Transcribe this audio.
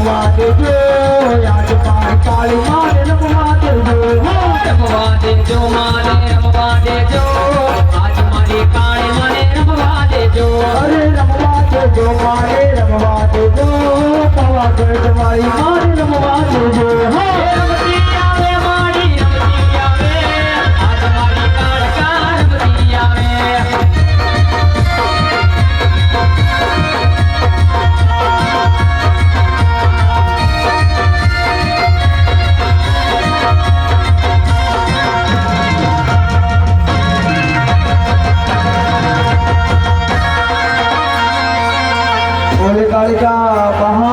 રમવા દેજો આજ મારી કાળી માને રમવા દેજો રમવા દેજો માને રમવા દેજો આજ મારી કાળી મને રમવા દેજો અરે રમવા દેજો મારે રમવા દેજો પાવાગઢ મારી માને રમવા દેજો